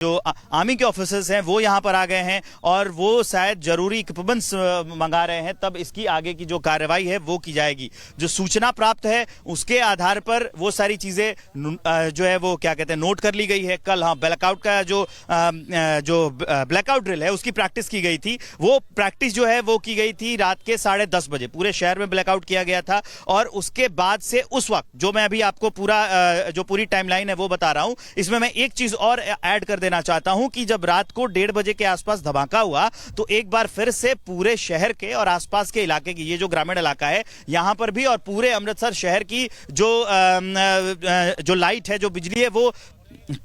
जो आर्मी के ऑफिसर्स हैं वो यहाँ पर आ गए हैं और वो शायद जरूरी इक्विपमेंट्स मंगा रहे हैं, तब इसकी आगे की जो कार्रवाई है वो की जाएगी। जो सूचना प्राप्त है उसके आधार पर वो सारी चीजें जो है वो क्या कहते हैं नोट कर ली गई है। कल ब्लैकआउट का जो ब्लैकआउट ड्रिल है उसकी प्रैक्टिस की गई थी। वो प्रैक्टिस जो है वो की गई थी रात के 10:30 बजे, पूरे शहर में ब्लैकआउट किया गया था। और उसके बाद से उस वक्त जो मैं अभी आपको पूरी टाइमलाइन है वो बता रहा हूं, इसमें मैं एक चीज और ऐड कर देना चाहता हूं कि जब रात को 1:30 बजे के आसपास धमाका हुआ तो एक बार फिर से पूरे शहर के और आसपास के इलाके की, ये जो ग्रामीण इलाका है यहां पर भी, और पूरे अमृतसर शहर की जो लाइट है, जो बिजली है, वो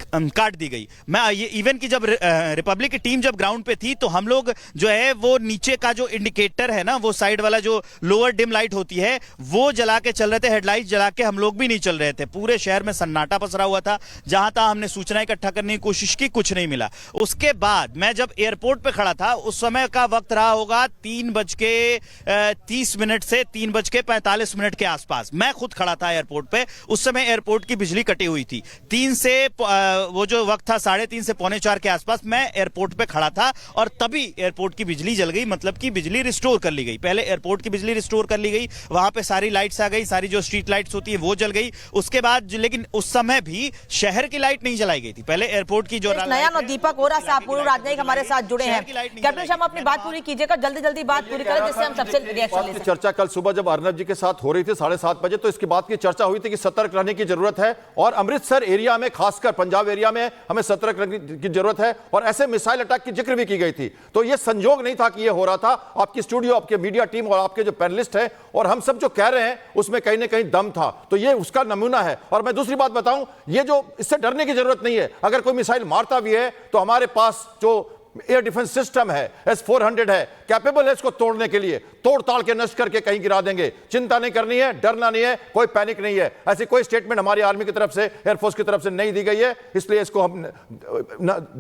काट दी गई। मैं ये इवन की जब रिपब्लिक की टीम जब ग्राउंड पे थी तो हम लोग जो है वो नीचे का जो इंडिकेटर है ना, वो साइड वाला जो लोअर डिम लाइट होती है वो जला के चल रहे थे, हेडलाइट जला के हम लोग भी नहीं चल रहे थे। पूरे शहर में सन्नाटा पसरा हुआ था। जहां तक हमने सूचना इकट्ठा करने की कोशिश की, कुछ नहीं मिला। उसके बाद मैं जब एयरपोर्ट पे खड़ा था, उस समय का वक्त रहा होगा 3:30 से 3:45 के आसपास। मैं खुद खड़ा था एयरपोर्ट पे। उस समय एयरपोर्ट की बिजली कटी हुई थी। 3 से वो जो वक्त था 3:30 से 3:45 के आसपास मैं एयरपोर्ट पे खड़ा था और तभी एयरपोर्ट की बिजली जल गई, मतलब कि बिजली रिस्टोर कर ली गई। पहले एयरपोर्ट की बिजली रिस्टोर कर ली गई, वहां पे सारी लाइट्स आ गई, सारी जो स्ट्रीट लाइट्स होती है वो जल गई। उसके बाद लेकिन उस समय भी शहर की लाइट नहीं जलाई गई थी। पहले एयरपोर्ट की जो नया दीपक वोरा साहब पूर्व राजनयिक हमारे साथ जुड़े हैं। कैप्टन शर्मा अपनी बात पूरी कीजिएगा, जल्दी बात पूरी करें जिससे हम सबसे रिएक्शन ले सकें। चर्चा कल सुबह जब अर्नब जी के साथ हो रही थी 7:30 बजे, तो इसकी बात की चर्चा हुई थी कि सतर्क रहने की जरूरत है और अमृतसर एरिया में, खासकर पंजाब एरिया में हमें सतर्क रहने की जरूरत है। और ऐसे मिसाइल अटैक की जिक्र भी की गई थी। तो यह संयोग नहीं था कि यह हो रहा था। आपकी स्टूडियो, आपके मीडिया टीम और आपके जो पैनलिस्ट हैं और हम सब जो कह रहे हैं उसमें कहीं ना कहीं दम था। तो यह उसका नमूना है। और मैं दूसरी बात बताऊं, यह जो इससे डरने की जरूरत नहीं है। अगर कोई मिसाइल मारता भी है तो हमारे पास जो एयर डिफेंस सिस्टम है, S-400 है, कैपेबल है इसको तोड़ने के लिए। तोड़ ताड़ के नष्ट करके कहीं गिरा देंगे। चिंता नहीं करनी है, डरना नहीं है, कोई पैनिक नहीं है। ऐसी कोई स्टेटमेंट हमारी आर्मी की तरफ से, एयरफोर्स की तरफ से नहीं दी गई है। इसलिए इसको हम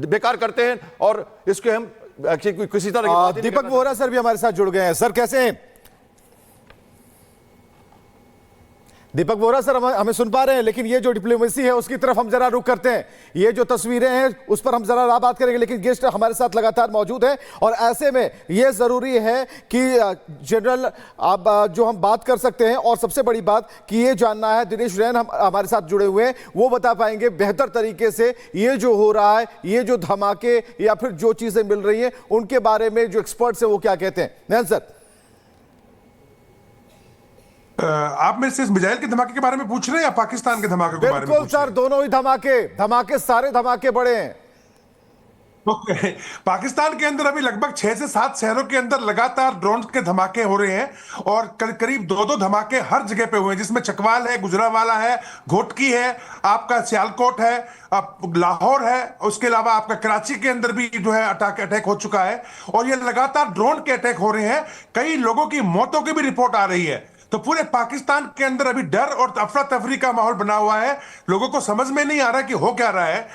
बेकार करते हैं और इसको हम किसी तरह। दीपक वोरा सर भी हमारे साथ जुड़ गए हैं। सर कैसे हैं? दीपक वोरा सर हमें सुन पा रहे हैं, लेकिन ये जो डिप्लोमेसी है उसकी तरफ हम जरा रुख करते हैं। ये जो तस्वीरें हैं उस पर हम जरा बात करेंगे, लेकिन गेस्ट हमारे साथ लगातार मौजूद है और ऐसे में ये जरूरी है कि जनरल आप जो हम बात कर सकते हैं। और सबसे बड़ी बात कि ये जानना है, दिनेश रैन हमारे साथ जुड़े हुए हैं, वो बता पाएंगे बेहतर तरीके से ये जो हो रहा है, ये जो धमाके या फिर जो चीजें मिल रही हैं उनके बारे में जो एक्सपर्ट्स हैं वो क्या कहते हैं। नैन सर, आप मेरे से इस मिसाइल के धमाके के बारे में पूछ रहे हैं या पाकिस्तान के धमाके के बारे में? बिल्कुल सर, दोनों ही धमाके सारे धमाके बड़े हैं। ओके, पाकिस्तान के अंदर अभी लगभग 6 से 7 शहरों के अंदर लगातार ड्रोन के धमाके हो रहे हैं और करीब 2-2 धमाके हर जगह पे हुए हैं, जिसमें चकवाल है, गुजरांवाला है, घोटकी है, आपका सियालकोट है, लाहौर है, उसके अलावा आपका कराची के अंदर भी जो है अटैक हो चुका है। और ये लगातार ड्रोन के अटैक हो रहे हैं। कई लोगों की मौतों की भी रिपोर्ट आ रही है। तो पूरे पाकिस्तान के अंदर अभी डर और अफरा तफरी का माहौल बना हुआ है। लोगों को समझ में नहीं आ रहा कि हो क्या रहा है।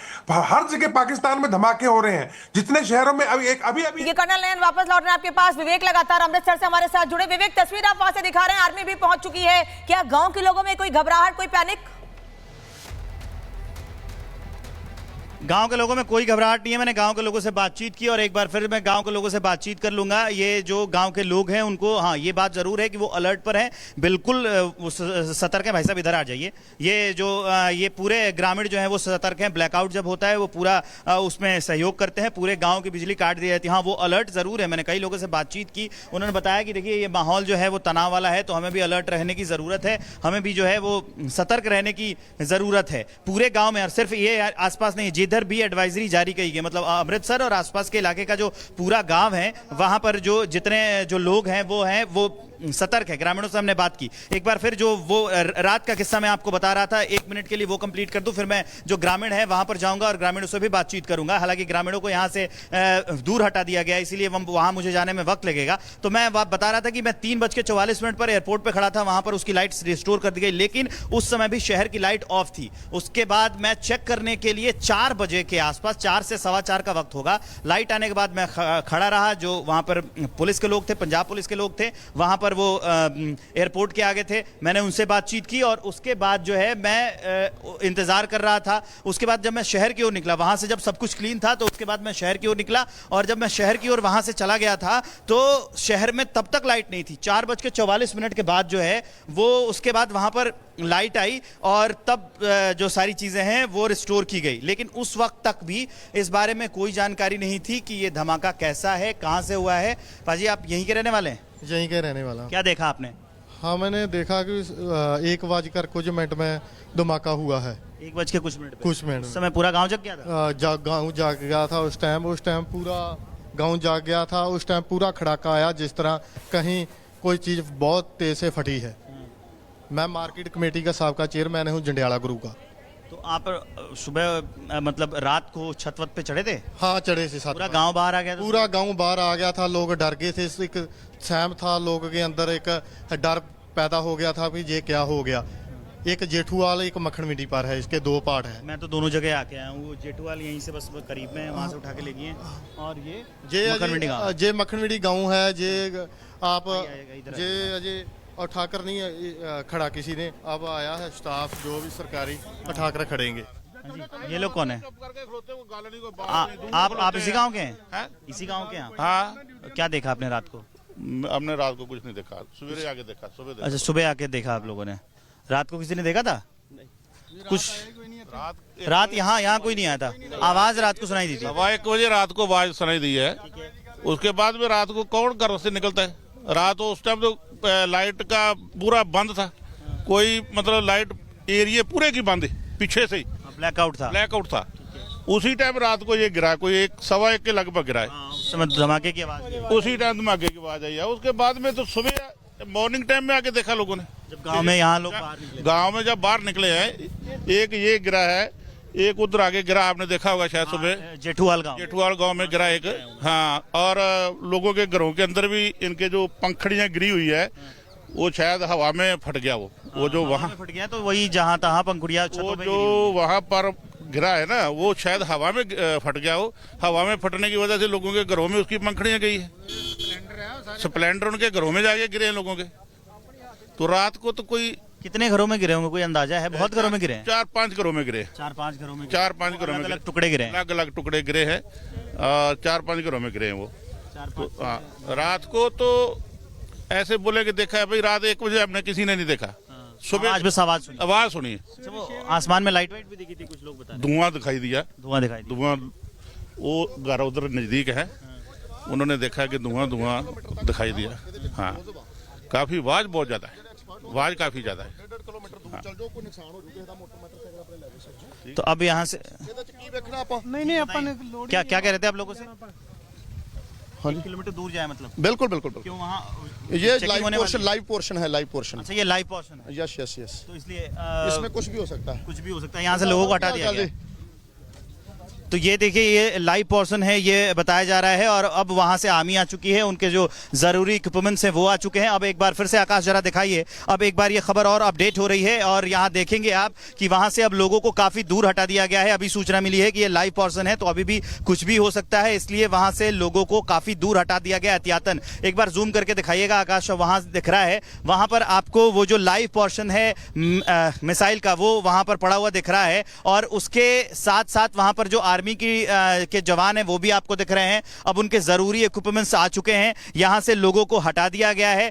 हर जगह पाकिस्तान में धमाके हो रहे हैं, जितने शहरों में अभी ये कर्नल नयन वापस लौटना आपके पास। विवेक लगातार अमृतसर से हमारे साथ जुड़े। विवेक, तस्वीर आप वहां से दिखा रहे हैं, आर्मी भी पहुंच चुकी है। क्या गांव के लोगों में कोई घबराहट, कोई पैनिक? गांव के लोगों में कोई घबराहट नहीं है। मैंने गांव के लोगों से बातचीत की और एक बार फिर मैं गांव के लोगों से बातचीत कर लूंगा। ये जो गांव के लोग हैं उनको ये बात जरूर है कि वो अलर्ट पर हैं, बिल्कुल सतर्क हैं। भाई साहब इधर आ जाइए। ये पूरे ग्रामीण जो है वो सतर्क हैं। ब्लैकआउट जब होता है वो पूरा उसमें सहयोग करते हैं। पूरे गाँव की बिजली काट दी जाती है। वो अलर्ट जरूर है। मैंने कई लोगों से बातचीत की, उन्होंने बताया कि देखिए ये माहौल जो है वो तनाव वाला है, तो हमें भी अलर्ट रहने की जरूरत है, हमें भी जो है वो सतर्क रहने की जरूरत है पूरे गाँव में। और सिर्फ ये आसपास नहीं, जिधर भी एडवाइजरी जारी की गई, मतलब अमृतसर और आसपास के इलाके का जो पूरा गांव है वहां पर जितने लोग हैं वो सतर्क है। ग्रामीणों से हमने बात की। एक बार फिर जो वो रात का किस्सा मैं आपको बता रहा था, 1 मिनट के लिए वो कंप्लीट कर दूं, फिर मैं जो ग्रामीण है वहां पर जाऊंगा और ग्रामीणों से भी बातचीत करूंगा। हालांकि ग्रामीणों को यहां से दूर हटा दिया गया, इसीलिए वहां मुझे जाने में वक्त लगेगा। तो मैं बता रहा था कि मैं 3:44 पर एयरपोर्ट पर खड़ा था, वहां पर उसकी लाइट रिस्टोर कर दी गई, लेकिन उस समय भी शहर की लाइट ऑफ थी। उसके बाद मैं चेक करने के लिए 4 बजे के आसपास, 4 से 4:15 का वक्त होगा, लाइट आने के बाद मैं खड़ा रहा। जो वहां पर पुलिस के लोग थे, पंजाब पुलिस के लोग थे, वहां पर पर वो एयरपोर्ट के आगे थे, मैंने उनसे बातचीत की और उसके बाद जो है मैं इंतज़ार कर रहा था। उसके बाद जब मैं शहर की ओर निकला, वहाँ से जब सब कुछ क्लीन था तो उसके बाद मैं शहर की ओर निकला, और जब मैं शहर की ओर वहाँ से चला गया था तो शहर में तब तक लाइट नहीं थी। 4:44 के बाद जो है वो उसके बाद वहाँ पर लाइट आई और तब जो सारी चीज़ें हैं वो रिस्टोर की गई। लेकिन उस वक्त तक भी इस बारे में कोई जानकारी नहीं थी कि ये धमाका कैसा है, कहाँ से हुआ है। पाजी, आप यहीं के रहने वाले हैं? यहीं के रहने वाला। क्या देखा आपने? हाँ, मैंने देखा कि 1 कुछ मिनट में धमाका हुआ है। 1:कुछ पे? कुछ मिनट उस समय पूरा गांव जग गया था? गाँव जाग गया था उस टाइम पूरा गाँव जाग गया था। उस टाइम पूरा खड़ाका आया जिस तरह कहीं कोई चीज़ बहुत तेज से फटी है। मैं मार्केट कमेटी का साबका चेयरमैन हूँ जंडियाला गुरु का। तो आप सुबह मतलब रात को छत वत पे चढ़े थे? हाँ, चढ़े से साथ। पूरा गांव बाहर आ गया था? पूरा गांव बाहर आ गया था, लोग डर गए थे। एक सहम था लोगों के अंदर, एक डर पैदा हो गया था कि ये क्या हो गया। एक जेठूवाल, एक मक्खन मिट्टी पर है, इसके 2 पार्ट है। मैं तो दोनों जगह आके आया हूँ। वो जेठूवाल यहीं से बस करीब में है, वहाँ से उठा के ले गए हैं। और ये मक्खनविडी गाँव है। ये आप इधर ये अजय उठाकर नहीं खड़ा किसी ने, अब आया है स्टाफ जो भी सरकारी उठाकर खड़ेंगे। ये लोग कौन है? आप इसी गांव के हैं? इसी गांव के हैं? हाँ, क्या देखा आपने रात को? हमने रात को कुछ नहीं देखा, सवेरे आके देखा। अच्छा, सुबह आके देखा आप लोगों ने। रात को किसी ने देखा था? कुछ रात यहाँ कोई नहीं आया था? आवाज रात को सुनाई दी थी? 1:15 रात को आवाज सुनाई दी है। उसके बाद में रात को कौन घर से निकलता है? रात को उस टाइम तो लाइट का पूरा बंद था, कोई मतलब लाइट एरिया पूरे की बंद है, पीछे से ही ब्लैकआउट था। उसी टाइम रात को ये गिरा, कोई 1:15 के लगभग गिरा है। उस समय धमाके की आवाज? उसी टाइम धमाके की आवाज आई है। उसके बाद में तो सुबह मॉर्निंग टाइम में आके देखा लोगों ने, जब गांव में यहाँ लोग बाहर निकले। गांव में जब बाहर निकले हैं, एक ये गिरा है, एक उधर आगे गिरा, आपने देखा होगा शायद सुबह, जेठूवाल गांव में गिरा एक। हाँ, और लोगों के घरों के अंदर भी इनके जो पंखड़ियां गिरी हुई है, वो शायद हवा में फट गया। वो जो वहाँ फट गया, तो वही जहाँ तहाँ पंखुड़िया वो जो वहाँ पर गिरा है ना, वो शायद हवा में फट गया हो। हवा में फटने की वजह से लोगों के घरों में उसकी पंखड़ियां गई है। स्प्लेंडर उनके घरों में जाके गिरे हैं लोगों के। तो रात को तो कोई कितने घरों में गिरे होंगे, कोई अंदाजा है? बहुत घरों में गिरे हैं? 4-5 घरों में गिरे। 4-5 घरों में? 4-5 घरों में अलग टुकड़े गिरे हैं? अलग अलग टुकड़े गिरे हैं। 4-5 घरों में गिरे हैं वो। तो रात को तो ऐसे बोले कि देखा है भाई, रात 1 बजे हमने किसी ने नहीं देखा। सुबह आज बस आवाज सुनी। अच्छा, वो आसमान में लाइट वाइट भी दिखी थी, कुछ लोग बता रहे हैं। धुआं दिखाई दिया। धुआं वो घर उधर नजदीक है, उन्होंने देखा कि धुआं दिखाई दिया। हाँ, काफी आवाज बहुत ज्यादा है, आवाज काफी ज्यादा है। तो अब यहाँ से नहीं अपन क्या कह रहे थे आप लोगों से? हाँ, 1 किलोमीटर दूर जाए मतलब? बिल्कुल। क्यों? वहाँ ये लाइव पोर्शन है। अच्छा, ये लाइव पोर्शन है। यस। तो इसलिए इसमें कुछ भी हो सकता है। यहाँ से लोगों को हटा दिया गया। तो ये देखिए, ये लाइव पोर्शन है, ये बताया जा रहा है। और अब वहां से आर्मी आ चुकी है, उनके जो जरूरी इक्विपमेंट्स हैं वो आ चुके हैं। अब एक बार फिर से आकाश जरा दिखाइए, अब एक बार ये खबर और अपडेट हो रही है। और यहाँ देखेंगे आप कि वहां से अब लोगों को काफी दूर हटा दिया गया है। अभी सूचना मिली है कि ये लाइव पोर्शन है, तो अभी भी कुछ भी हो सकता है, इसलिए वहां से लोगों को काफी दूर हटा दिया गया एहतियातन। एक बार जूम करके दिखाइएगा आकाश, वहां दिख रहा है, वहां पर आपको वो जो लाइव पोर्शन है मिसाइल का, वो वहां पर पड़ा हुआ दिख रहा है। और उसके साथ साथ वहां पर जो आर्मी की के जवान हैं वो भी आपको दिख रहे हैं। अब उनके जरूरी इक्विपमेंट्स आ चुके हैं, यहां से लोगों को हटा दिया गया है।